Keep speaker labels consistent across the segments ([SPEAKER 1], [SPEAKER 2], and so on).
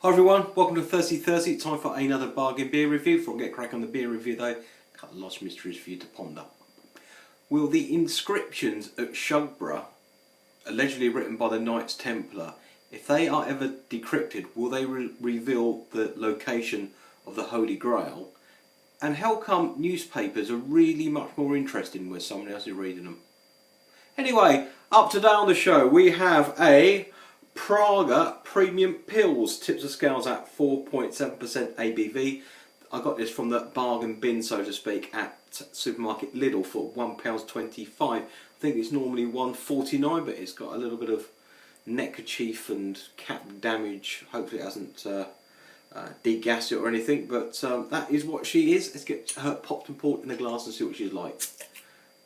[SPEAKER 1] Hi everyone, welcome to Thursday. Time for another bargain beer review. Before I get crack on the beer review though, a couple of lost mysteries for you to ponder. Will the inscriptions at Shugborough, allegedly written by the Knights Templar, if they are ever decrypted, will they reveal the location of the Holy Grail? And how come newspapers are really much more interesting when someone else is reading them? Anyway, up today on the show we have a Praga Premium Pils, tips the scales at 4.7% ABV. I got this from the bargain bin, so to speak, at supermarket Lidl for £1.25. I think it's normally £1.49, but it's got a little bit of neckerchief and cap damage. Hopefully it hasn't degassed it or anything, but that is what she is. Let's get her popped and poured in the glass and see what she's like.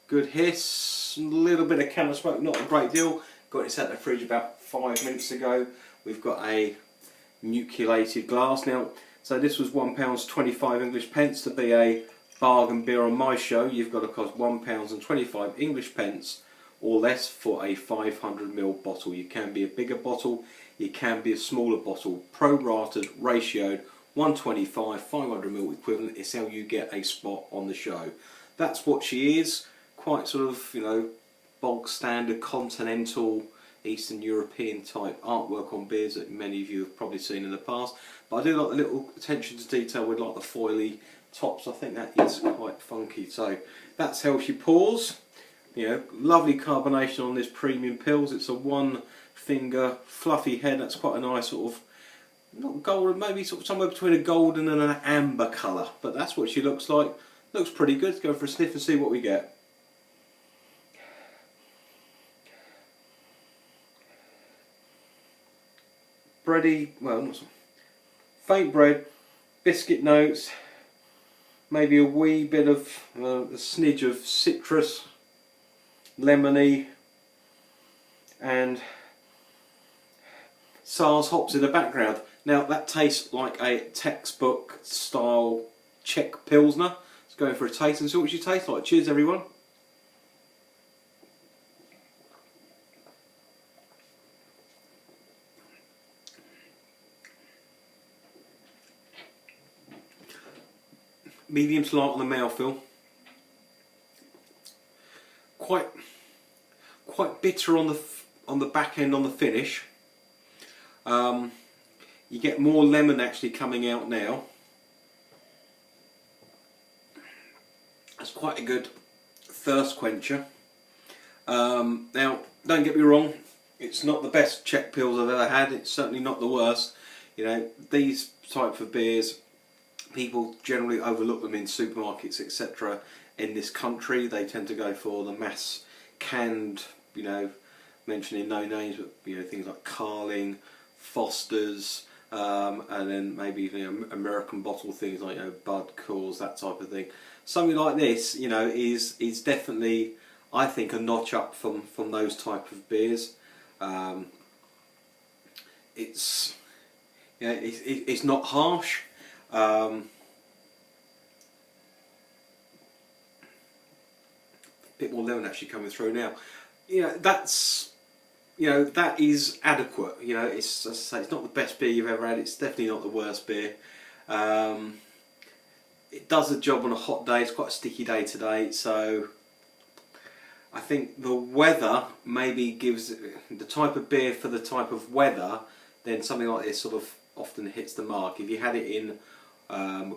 [SPEAKER 1] Good hiss, a little bit of candle smoke, not a great deal. Got this out of the fridge about 5 minutes ago. We've got a nucleated glass now. So this was £1.25 English pence. To be a bargain beer on my show, you've got to cost £1.25 English pence or less for a 500ml bottle. You can be a bigger bottle, you can be a smaller bottle. Pro-rated, ratioed, 125, 500ml equivalent is how you get a spot on the show. That's what she is. Quite sort of, you know, bog standard continental Eastern European type artwork on beers that many of you have probably seen in the past, but I do like the little attention to detail with like the foily tops. I think that is quite funky. So that's how she pours. You know, lovely carbonation on this Premium Pils. It's a one finger fluffy head. That's quite a nice sort of, not golden, maybe sort of somewhere between a golden and an amber colour, but that's what she looks like. Looks pretty good. Let's go for a sniff and see what we get. Bready, well, not so, faint bread, biscuit notes, maybe a wee bit of a smidge of citrus, lemony, and Sars hops in the background. Now that tastes like a textbook style Czech Pilsner. Let's go in for a taste and see what she tastes like. Cheers everyone. Medium to light on the mouthfeel. Quite bitter on the back end on the finish. You get more lemon actually coming out now. That's quite a good thirst quencher. Now, don't get me wrong, it's not the best Czech Pils I've ever had. It's certainly not the worst. You know, these type of beers, people generally overlook them in supermarkets, etc. In this country, they tend to go for the mass canned, you know, mentioning no names, but you know, things like Carling, Foster's, and then maybe, you know, American bottle things like, you know, Bud, Coors, that type of thing. Something like this, you know, is definitely, I think, a notch up from those type of beers. It's, you know, it's not harsh. Bit more lemon actually coming through now. You know, that's, you know, that is adequate. You know, it's, as I say, it's not the best beer you've ever had. It's definitely not the worst beer. It does the job on a hot day. It's quite a sticky day today, so I think the weather maybe gives the type of beer for the type of weather. Then something like this sort of often hits the mark. If you had it in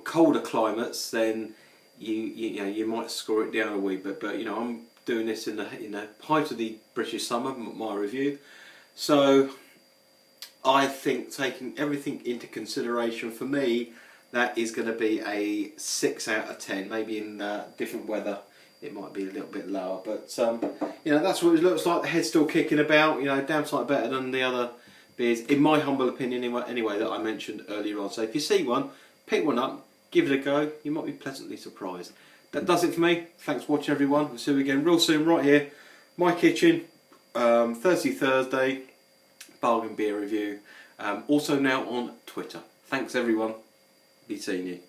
[SPEAKER 1] colder climates, then you know, you might score it down a wee bit. But you know, I'm doing this in the height of the British summer, my review. So I think, taking everything into consideration, for me, that is going to be a 6 out of 10. Maybe in different weather it might be a little bit lower, but you know, that's what it looks like. The head's still kicking about. You know, damn sight better than the other beers, in my humble opinion, anyway, that I mentioned earlier on. So if you see one, pick one up, give it a go. You might be pleasantly surprised. That does it for me. Thanks for watching everyone. We'll see you again real soon right here. My kitchen, Thursday, bargain beer review. Also now on Twitter. Thanks everyone. Be seeing you.